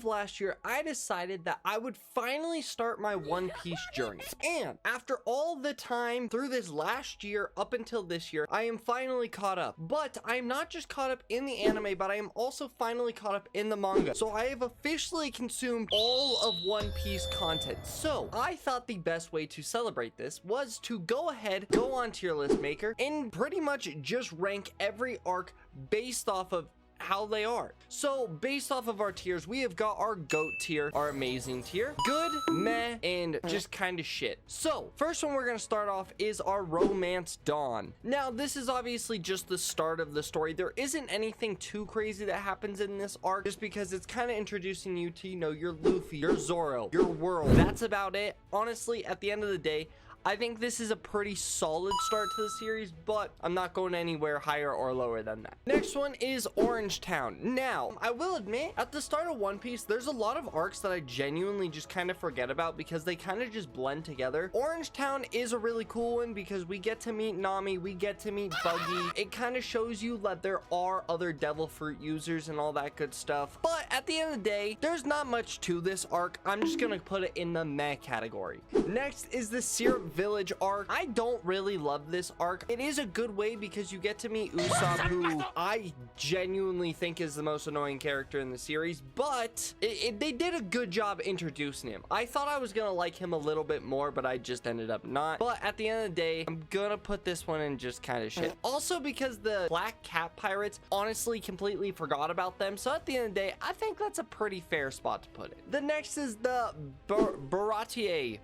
of last year, I decided that I would finally start my One Piece journey. And after all the time through this last year up until this year, I am finally caught up. But I am not just caught up in the anime, but I am also finally caught up in the manga. So I have officially consumed all of One Piece content. So I thought the best way to celebrate this was to go ahead, go on Tier List Maker, and pretty much just rank every arc based off of how they are. So based off of our tiers, we have got our GOAT tier, our amazing tier, good, meh, and just kind of shit. So first one we're going to start off is our Romance Dawn. Now this is obviously just the start of the story. There isn't anything too crazy that happens in this arc, just because it's kind of introducing you to, you know, your Luffy, your Zoro, your world. That's about it. Honestly, at the end of the day, I think this is a pretty solid start to the series, but I'm not going anywhere higher or lower than that. Next one is Orange Town. Now, I will admit, at the start of One Piece, there's a lot of arcs that I genuinely just kind of forget about because they kind of just blend together. Orange Town is a really cool one because we get to meet Nami, we get to meet Buggy. It kind of shows you that there are other Devil Fruit users and all that good stuff. But at the end of the day, there's not much to this arc. I'm just gonna put it in the meh category. Next is the Syrup Village arc. I don't really love this arc. It is a good way because you get to meet Usopp, who I genuinely think is the most annoying character in the series, but they did a good job introducing him. I thought I was gonna like him a little bit more, but I just ended up not. But at the end of the day, I'm gonna put this one in just kind of shit. Also because the Black Cat Pirates, honestly completely forgot about them, so at the end of the day, I think that's a pretty fair spot to put it. The next is the Baratier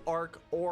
arc, or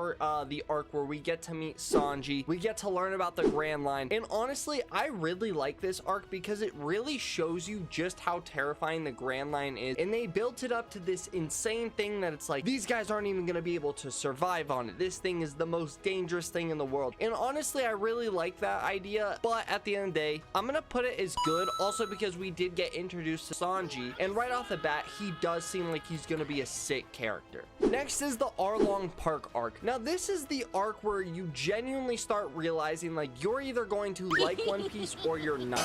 the arc where we get to meet Sanji, we get to learn about the Grand Line, and honestly I really like this arc because it really shows you just how terrifying the Grand Line is, and they built it up to this insane thing that it's like these guys aren't even gonna be able to survive on it. This thing is the most dangerous thing in the world, and honestly I really like that idea. But at the end of the day, I'm gonna put it as good, also because we did get introduced to Sanji, and right off the bat he does seem like he's gonna be a sick character. Next is the Arlong Park arc. Now this is the arc where you genuinely start realizing like you're either going to like One Piece or you're not.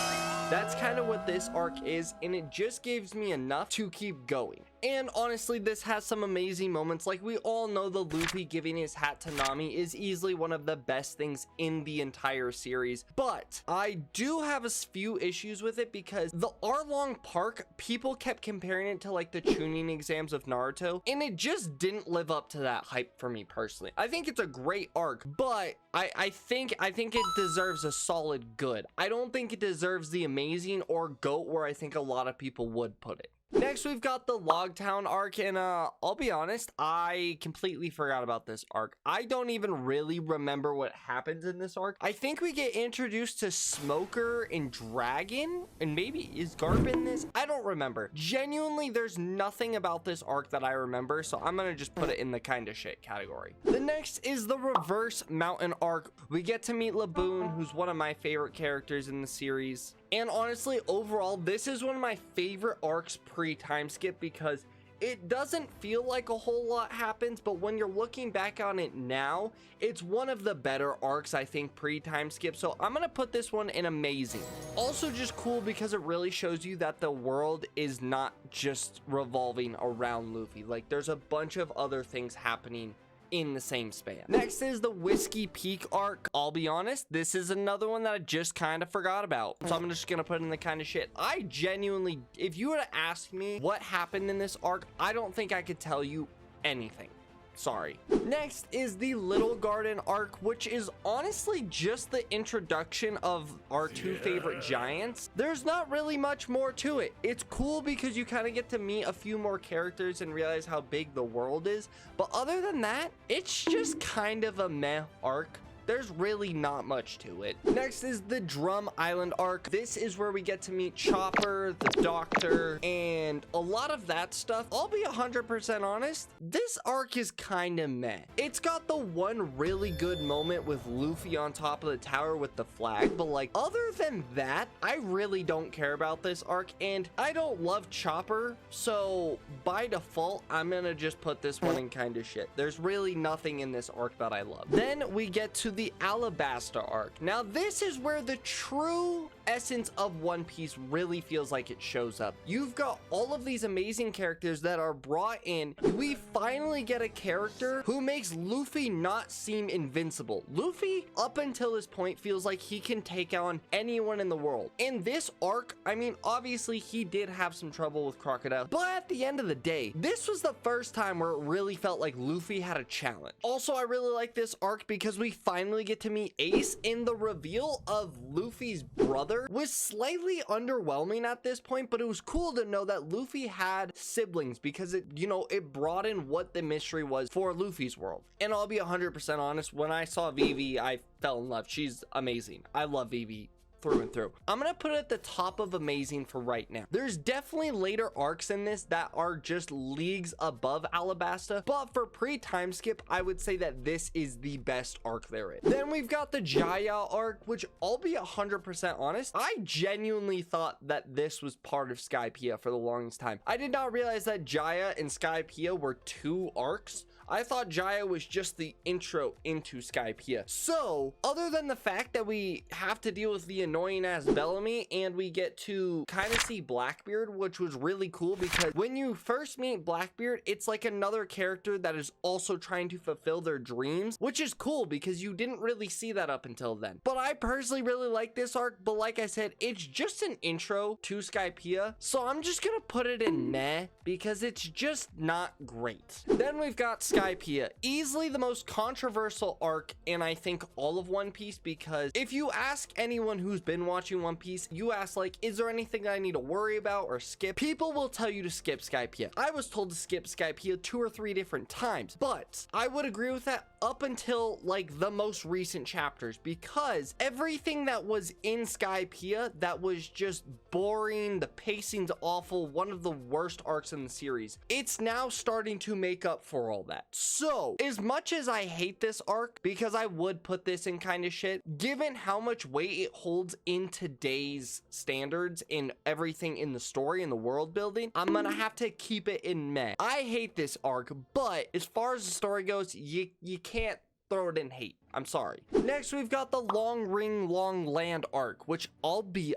That's kind of what this arc is, and it just gives me enough to keep going. And honestly, this has some amazing moments. Like we all know the Luffy giving his hat to Nami is easily one of the best things in the entire series. But I do have a few issues with it because the Arlong Park, people kept comparing it to like the Chunin exams of Naruto, and it just didn't live up to that hype for me personally. I think it's a great arc, but I think it deserves a solid good. I don't think it deserves the amazing or GOAT where I think a lot of people would put it. Next, we've got the Logtown arc, and I'll be honest, I completely forgot about this arc. I don't even really remember what happens in this arc. I think we get introduced to Smoker and Dragon, and maybe is Garp in this? I don't remember. Genuinely, there's nothing about this arc that I remember, so I'm gonna just put it in the kind of shit category. The next is the Reverse Mountain arc. We get to meet Laboon, who's one of my favorite characters in the series. And honestly, overall, this is one of my favorite arcs pre-time skip because it doesn't feel like a whole lot happens, but when you're looking back on it now, it's one of the better arcs, I think, pre-time skip. So I'm gonna put this one in amazing. Also just cool because it really shows you that the world is not just revolving around Luffy. Like there's a bunch of other things happening in the same span. Next is the Whiskey Peak arc. I'll be honest, this is another one that I just kind of forgot about, so I'm just gonna put in the kind of shit. I genuinely, if you were to ask me what happened in this arc, I don't think I could tell you anything. Sorry. Next is the Little Garden arc, which is honestly just the introduction of our two favorite giants. There's not really much more to it. It's cool because you kind of get to meet a few more characters and realize how big the world is. But other than that, it's just kind of a meh arc. There's really not much to it. Next is the Drum Island arc. This is where we get to meet Chopper, the Doctor, and a lot of that stuff. I'll be 100% honest, this arc is kind of meh. It's got the one really good moment with Luffy on top of the tower with the flag, but like other than that, I really don't care about this arc, and I don't love Chopper, so by default, I'm gonna just put this one in kind of shit. There's really nothing in this arc that I love. Then we get to the Alabasta arc. Now this is where the true essence of One Piece really feels like it shows up. You've got all all of these amazing characters that are brought in, we finally get a character who makes Luffy not seem invincible. Luffy, up until this point, feels like he can take on anyone in the world. In this arc, I mean, obviously he did have some trouble with Crocodile, but at the end of the day, this was the first time where it really felt like Luffy had a challenge. Also, I really like this arc because we finally get to meet Ace, and the reveal of Luffy's brother was slightly underwhelming at this point, but it was cool to know that Luffy had siblings because it, you know, it broadened what the mystery was for Luffy's world. And I'll be 100% honest, when I saw Vivi, I fell in love. She's amazing. I love Vivi through and through. I'm gonna put it at the top of amazing for right now. There's definitely later arcs in this that are just leagues above Alabasta, but for pre-time skip, I would say that this is the best arc there is. Then we've got the Jaya arc, which I'll be 100% honest, I genuinely thought that this was part of Skypiea for the longest time. I did not realize that Jaya and Skypiea were 2 arcs. I thought Jaya was just the intro into Skypiea. So, other than the fact that we have to deal with the annoying ass Bellamy and we get to kind of see Blackbeard, which was really cool because when you first meet Blackbeard, it's like another character that is also trying to fulfill their dreams, which is cool because you didn't really see that up until then. But I personally really like this arc, but like I said, it's just an intro to Skypiea. So I'm just gonna put it in meh because it's just not great. Then we've got Skypiea, easily the most controversial arc in I think all of One Piece, because if you ask anyone who's been watching One Piece, you ask like, is there anything that I need to worry about or skip? People will tell you to skip Skypiea. I was told to skip Skypiea 2 or 3 different times, but I would agree with that up until like the most recent chapters, because everything that was in Skypiea that was just boring, the pacing's awful, one of the worst arcs in the series, it's now starting to make up for all that. So as much as I hate this arc, because I would put this in kind of shit, given how much weight it holds in today's standards in everything in the story and the world building, I'm gonna have to keep it in meh. I hate this arc, but as far as the story goes, you can't throw it in hate. I'm sorry. Next, we've got the Long Ring Long Land arc, which I'll be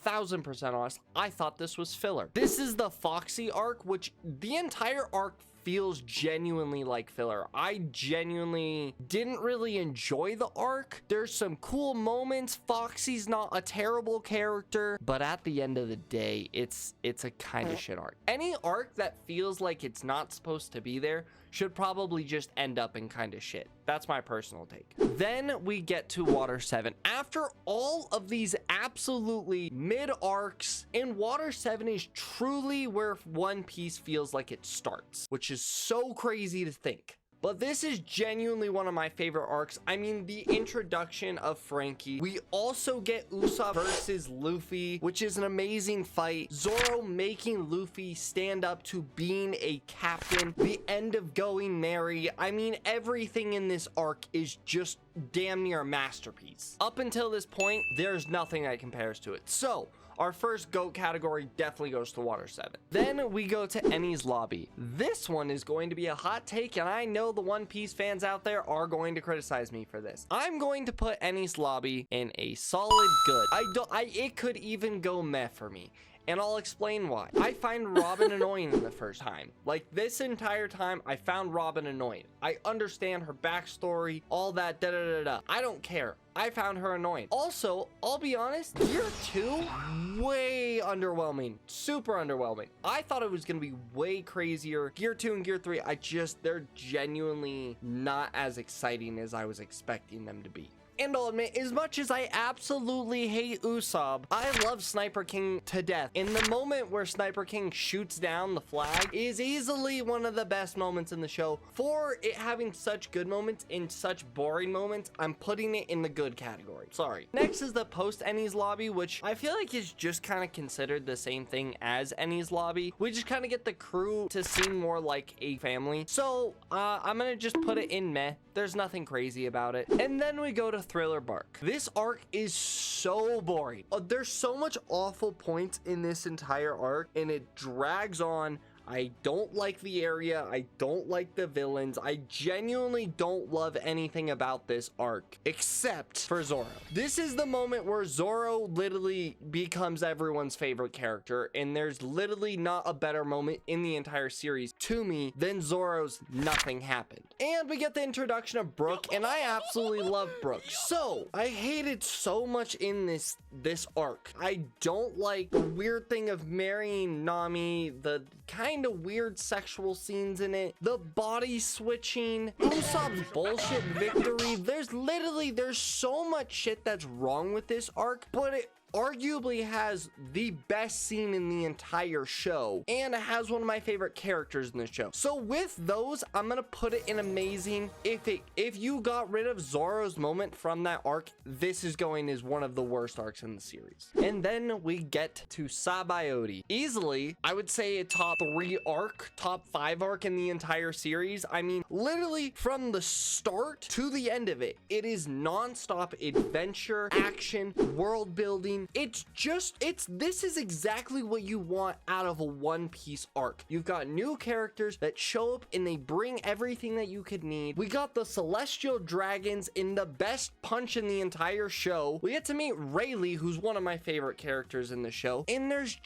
1000% honest, I thought this was filler. This is the Foxy arc, which the entire arc feels genuinely like filler. I genuinely didn't really enjoy the arc. There's some cool moments. Foxy's not a terrible character, but at the end of the day, it's a kind of shit arc. Any arc that feels like it's not supposed to be there should probably just end up in kind of shit. That's my personal take. Then we get to Water 7. After all of these absolutely mid arcs, and Water 7 is truly where One Piece feels like it starts, which is so crazy to think. But this is genuinely one of my favorite arcs. I mean, the introduction of Frankie. We also get Usopp versus Luffy, which is an amazing fight. Zoro making Luffy stand up to being a captain. The end of Going Merry. I mean, everything in this arc is just damn near a masterpiece. Up until this point, there's nothing that compares to it. So, our first GOAT category definitely goes to Water 7. Then we go to Enies Lobby. This one is going to be a hot take, and I know the One Piece fans out there are going to criticize me for this. I'm going to put Enies Lobby in a solid good. It could even go meh for me. And I'll explain why. I find Robin annoying in the first time. Like, this entire time, I found Robin annoying. I understand her backstory, all that, da-da-da-da. I don't care. I found her annoying. Also, I'll be honest, Gear 2, way underwhelming. Super underwhelming. I thought it was gonna be way crazier. Gear 2 and Gear 3, they're genuinely not as exciting as I was expecting them to be. And I'll admit, as much as I absolutely hate Usopp, I love Sniper King to death. And the moment where Sniper King shoots down the flag is easily one of the best moments in the show. For it having such good moments and such boring moments, I'm putting it in the good category. Sorry. Next is the post Enies Lobby, which I feel like is just kind of considered the same thing as Enies Lobby. We just kind of get the crew to seem more like a family. So I'm gonna just put it in meh. There's nothing crazy about it. And then we go to Thriller Bark. This arc is so boring. There's so much awful points in this entire arc, and it drags on. I don't like the area. I don't like the villains. I genuinely don't love anything about this arc except for Zoro. This is the moment where Zoro literally becomes everyone's favorite character, and there's literally not a better moment in the entire series to me than Zoro's Nothing Happened. And we get the introduction of Brook, and I absolutely love Brook. So I hated so much in this arc. I don't like the weird thing of marrying Nami, the kind of weird sexual scenes in it, the body switching, Usopp's bullshit victory. There's so much shit that's wrong with this arc, but it arguably has the best scene in the entire show, and it has one of my favorite characters in the show. So with those, I'm gonna put it in amazing. If you got rid of Zoro's moment from that arc, this is going as one of the worst arcs in the series. And then we get to Sabaody. Easily, I would say a top 3 arc, top 5 arc in the entire series. I mean, literally from the start to the end of it, it is non-stop adventure, action, world building. This is exactly what you want out of a One Piece arc. You've got new characters that show up and they bring everything that you could need. We got the celestial dragons in the best punch in the entire show. We get to meet Rayleigh, who's one of my favorite characters in the show. And there's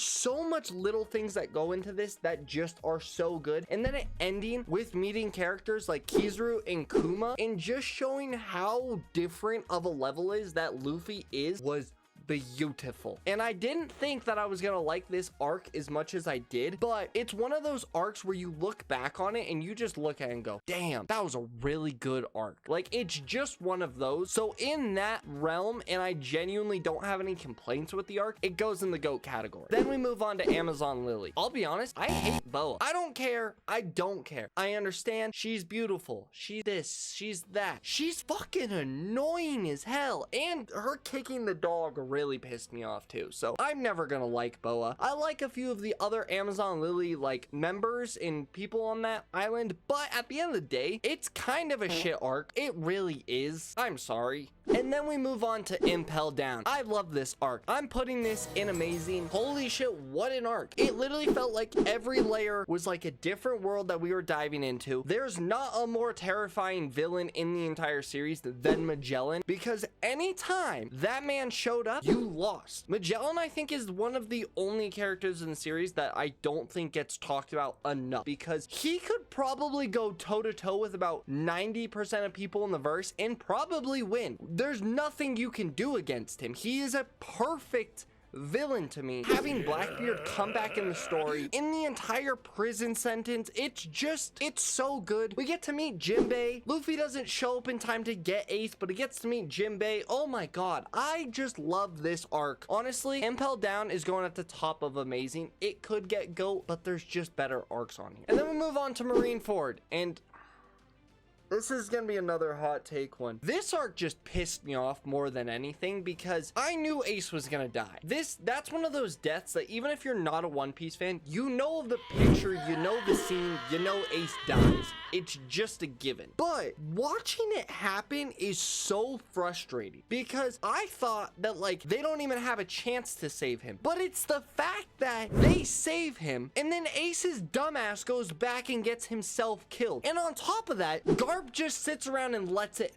so much little things that go into this that just are so good. And then it ending with meeting characters like Kizaru and Kuma and just showing how different of a level is that Luffy is was beautiful. And I didn't think that I was gonna like this arc as much as I did, but it's one of those arcs where you look back on it and you just look at it and go, damn, that was a really good arc. Like, it's just one of those. So in that realm, and I genuinely don't have any complaints with the arc, it goes in the GOAT category. Then we move on to Amazon Lily. I'll be honest, I hate Boa. I don't care. I don't care. I understand she's beautiful, she's this, she's that, she's fucking annoying as hell, and her kicking the dog really pissed me off too. So I'm never gonna like Boa. I like a few of the other Amazon Lily like members and people on that island, but at the end of the day, it's kind of a shit arc. It really is. I'm sorry. And then we move on to Impel Down. I love this arc. I'm putting this in amazing. Holy shit, what an arc. It literally felt like every layer was like a different world that we were diving into. There's not a more terrifying villain in the entire series than Magellan, because anytime that man showed up, you lost. Magellan, I think, is one of the only characters in the series that I don't think gets talked about enough, because he could probably go toe-to-toe with about 90% of people in the verse and probably win. There's nothing you can do against him. He is a perfect villain to me. Having Blackbeard come back in the story, in the entire prison sentence, it's so good. We get to meet Jinbei. Luffy doesn't show up in time to get Ace, but he gets to meet Jinbei. Oh my god, I just love this arc. Honestly, Impel Down is going at the top of amazing. It could get GOAT, but there's just better arcs on here. And then we move on to Marineford, and this is gonna be another hot take one. This arc just pissed me off more than anything because I knew Ace was gonna die. That's one of those deaths that even if you're not a One Piece fan, you know the picture, you know the scene, you know Ace dies. It's just a given. But watching it happen is so frustrating because I thought that like they don't even have a chance to save him. But it's the fact that they save him and then Ace's dumbass goes back and gets himself killed. And on top of that, Garp just sits around and lets it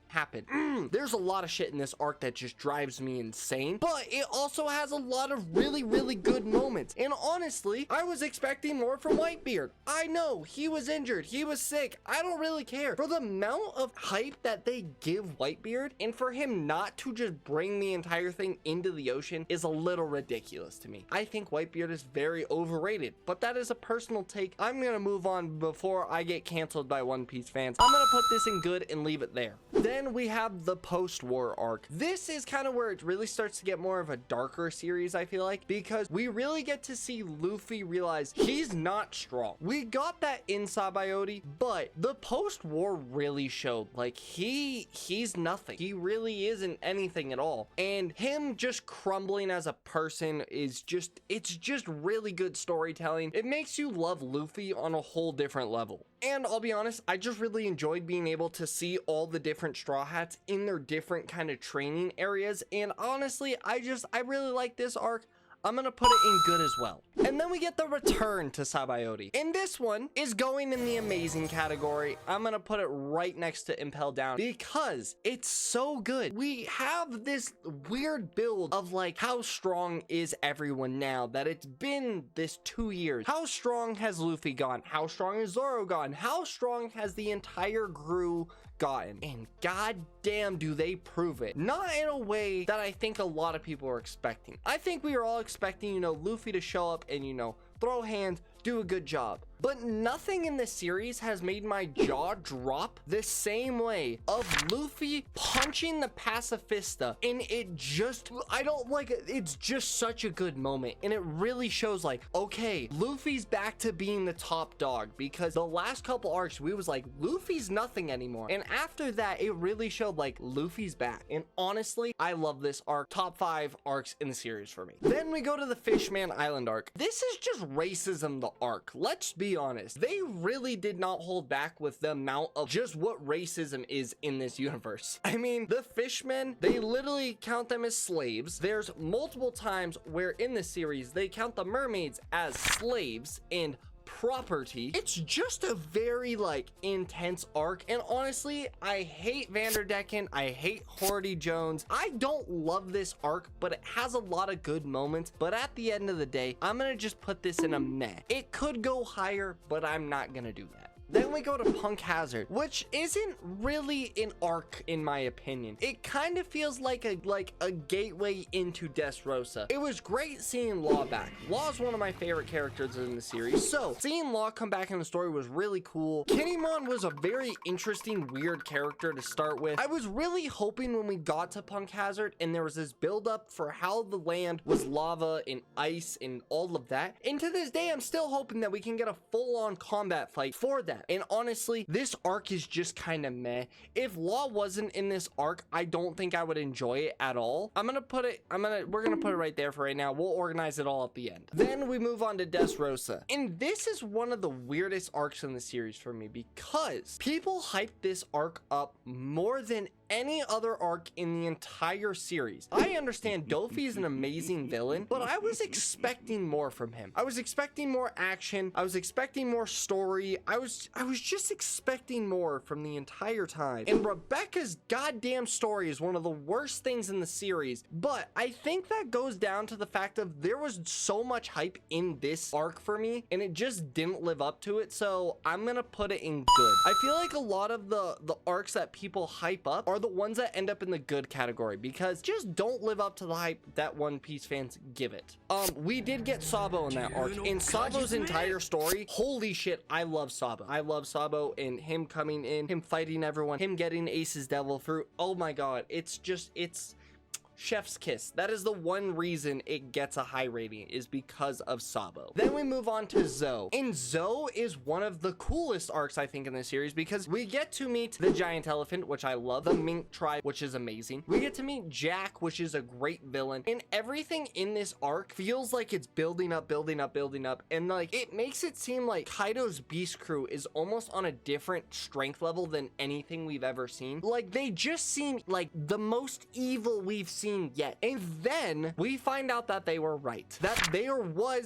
happen. There's a lot of shit in this arc that just drives me insane, but it also has a lot of really, really good moments. And honestly, I was expecting more from Whitebeard. I know he was injured, he was sick, I don't really care. For the amount of hype that they give Whitebeard, and for him not to just bring the entire thing into the ocean is a little ridiculous to me. I think Whitebeard is very overrated, but that is a personal take. I'm gonna move on before I get canceled by One Piece fans. I'm gonna put this in good and leave it there. Then we have the post-war arc. This is kind of where it really starts to get more of a darker series, I feel like, because we really get to see Luffy realize he's not strong. We got that in Sabaody, but the post-war really showed like he's nothing. He really isn't anything at all. And him just crumbling as a person is it's just really good storytelling. It makes you love Luffy on a whole different level. And I'll be honest, I just really enjoyed being able to see all the different Straw Hats in their different kind of training areas. And honestly, I really like this arc. I'm gonna put it in good as well. And then we get the return to Sabaody. And this one is going in the amazing category. I'm gonna put it right next to Impel Down because it's so good. We have this weird build of like, how strong is everyone now that it's been this 2 years? How strong has Luffy gone? How strong has Zoro gone? How strong has the entire crew gotten? And goddamn do they prove it. Not in a way that I think a lot of people are expecting. I think we were all expecting, you know, Luffy to show up and, you know, throw hands, do a good job. But nothing in this series has made my jaw drop the same way of Luffy punching the pacifista. And it just, I don't like it. It's just such a good moment. And it really shows like, okay, Luffy's back to being the top dog, because the last couple arcs, we was like, Luffy's nothing anymore. And after that, it really showed like Luffy's back. And honestly, I love this arc. Top 5 arcs in the series for me. Then we go to the Fishman Island arc. This is just racism, the arc. Let's be honest, they really did not hold back with the amount of just what racism is in this universe. I mean, the fishmen, they literally count them as slaves. There's multiple times where in the series they count the mermaids as slaves and property. It's just a very like intense arc, and honestly, I hate Vanderdecken, I hate Hordy Jones. I don't love this arc, but it has a lot of good moments. But at the end of the day, I'm gonna just put this in a meh. It could go higher, but I'm not gonna do that. Then we go to Punk Hazard, which isn't really an arc in my opinion. It kind of feels like a gateway into Dressrosa. It was great seeing Law back. Law's one of my favorite characters in the series, so seeing Law come back in the story was really cool. Kinnymon was a very interesting, weird character to start with. I was really hoping when we got to Punk Hazard and there was this build up for how the land was lava and ice and all of that. And to this day, I'm still hoping that we can get a full-on combat fight for that. And honestly, this arc is just kind of meh. If Law wasn't in this arc, I don't think I would enjoy it at all. We're gonna put it right there for right now. We'll organize it all at the end. Then we move on to Dressrosa. And this is one of the weirdest arcs in the series for me because people hype this arc up more than any other arc in the entire series. I understand Doffy is an amazing villain, but I was expecting more from him. I was expecting more action. I was expecting more story. I was just expecting more from the entire time. And Rebecca's goddamn story is one of the worst things in the series, but I think that goes down to the fact of there was so much hype in this arc for me and it just didn't live up to it, so I'm gonna put it in good. I feel like a lot of the arcs that people hype up are the ones that end up in the good category because just don't live up to the hype that One Piece fans give it. We did get Sabo in that arc. In Sabo's entire story, holy shit, I love Sabo. I love Sabo and him coming in, him fighting everyone, him getting Ace's Devil Fruit. Oh my god, it's chef's kiss. That is the one reason it gets a high rating, is because of Sabo. Then we move on to Zoe. And Zoe is one of the coolest arcs I think in the series because we get to meet the giant elephant, which I love, the mink tribe, which is amazing. We get to meet Jack, which is a great villain, and everything in this arc feels like it's building up, and like it makes it seem like Kaido's beast crew is almost on a different strength level than anything we've ever seen. Like they just seem like the most evil we've seen yet. And then we find out that they were right, that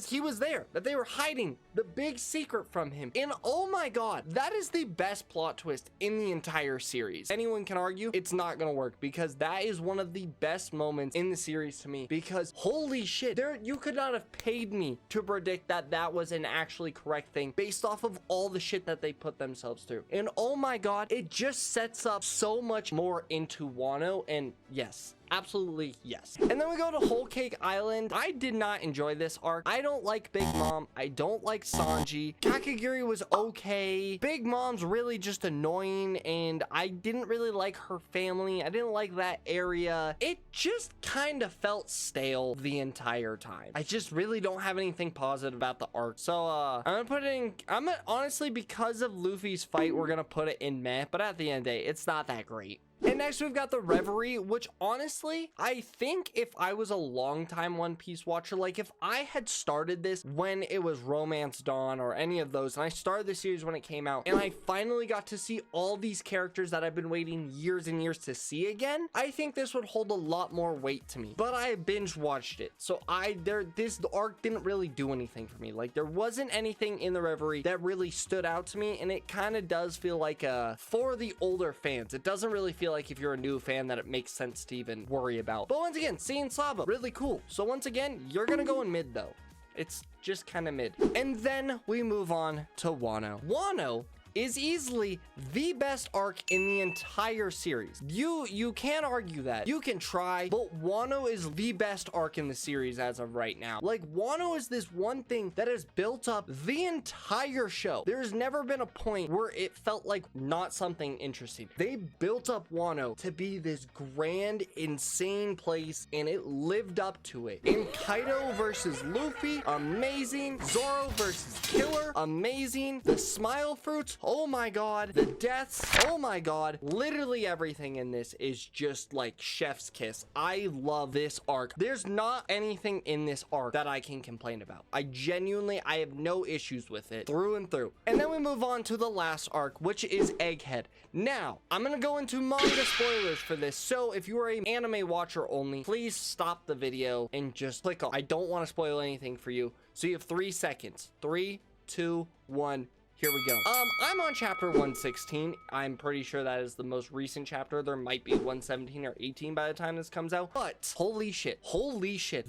he was there, that they were hiding the big secret from him. And oh my god, that is the best plot twist in the entire series. Anyone can argue it's not gonna work because that is one of the best moments in the series to me, because holy shit, you could not have paid me to predict that was an actually correct thing based off of all the shit that they put themselves through. And oh my god, it just sets up so much more into Wano, and yes, absolutely yes. And then we go to Whole Cake Island. I did not enjoy this arc. I don't like Big Mom. I don't like Sanji. Kakagiri was okay. Big Mom's really just annoying, and I didn't really like her family. I didn't like that area. It just kind of felt stale the entire time. I just really don't have anything positive about the arc. So I'm gonna put it in, honestly, because of Luffy's fight, we're gonna put it in meh, but at the end of the day, it's not that great. And next we've got the Reverie, which honestly, I think if I was a longtime One Piece watcher, like if I had started this when it was Romance Dawn or any of those, and I started the series when it came out, and I finally got to see all these characters that I've been waiting years and years to see again, I think this would hold a lot more weight to me. But I binge watched it, so this arc didn't really do anything for me. Like there wasn't anything in the Reverie that really stood out to me, and it kind of does feel like for the older fans. It doesn't really feel like if you're a new fan that it makes sense to even worry about. But once again, seeing Saba, really cool. So once again, you're gonna go in mid though. It's just kind of mid. And then we move on to Wano. Wano is easily the best arc in the entire series. You can't argue that. You can try, but Wano is the best arc in the series as of right now. Like, Wano is this one thing that has built up the entire show. There's never been a point where it felt like not something interesting. They built up Wano to be this grand, insane place, and it lived up to it. In Kaido versus Luffy, amazing. Zoro versus Killer, amazing. The Smile Fruits, oh my god. The deaths, oh my god. Literally everything in this is just like chef's kiss. I love this arc. There's not anything in this arc that I can complain about. I have no issues with it through and through. And then we move on to the last arc, which is Egghead. Now, I'm gonna go into manga spoilers for this, so if you are an anime watcher only, please stop the video and just click on. I don't want to spoil anything for you, so you have 3 seconds. 3, 2, 1. Here we go. I'm on chapter 116. I'm pretty sure that is the most recent chapter. There might be 117 or 18 by the time this comes out. But holy shit.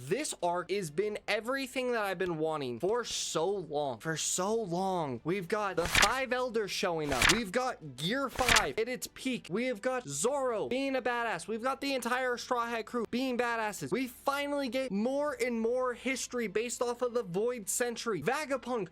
This arc has been everything that I've been wanting for so long. We've got the 5 elders showing up. We've got Gear 5 at its peak. We have got Zoro being a badass. We've got the entire Straw Hat crew being badasses. We finally get more and more history based off of the Void Century. Vagapunk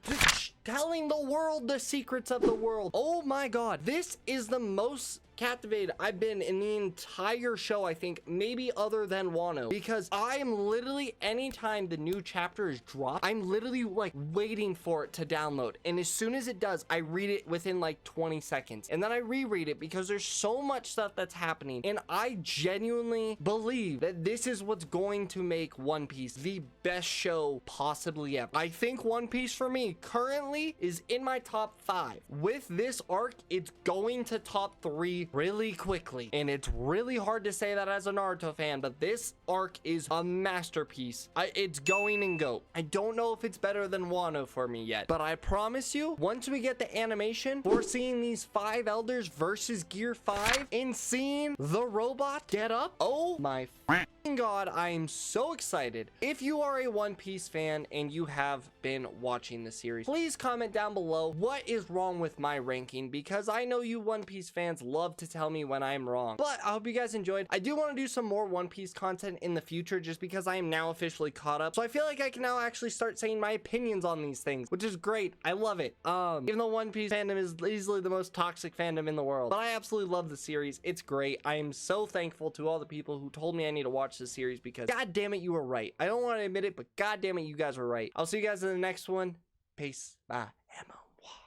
telling the world the secrets of the world. Oh my god, this is the most captivated I've been in the entire show, I think, maybe other than Wano, because I am literally, anytime the new chapter is dropped, I'm literally like waiting for it to download, and as soon as it does, I read it within like 20 seconds, and then I reread it because there's so much stuff that's happening, and I genuinely believe that this is what's going to make One Piece the best show possibly ever. I think One Piece for me currently is in my top 5. With this arc, it's going to top 3 really quickly, and it's really hard to say that as a Naruto fan, but this arc is a masterpiece. It's going and go. I don't know if it's better than Wano for me yet, but I promise you, once we get the animation for seeing these 5 elders versus Gear 5 and seeing the robot get up, oh my god, I am so excited. If you are a One Piece fan and you have been watching the series, please comment down below what is wrong with my ranking, because I know you One Piece fans love to tell me when I'm wrong. But I hope you guys enjoyed. I do want to do some more One Piece content in the future, just because I am now officially caught up, so I feel like I can now actually start saying my opinions on these things, which is great. I love it. Even though One Piece fandom is easily the most toxic fandom in the world, but I absolutely love the series. It's great. I am so thankful to all the people who told me I need to watch this series, because god damn it, you were right. I don't want to admit it, but god damn it, you guys were right. I'll see you guys in the next one. Peace. Bye.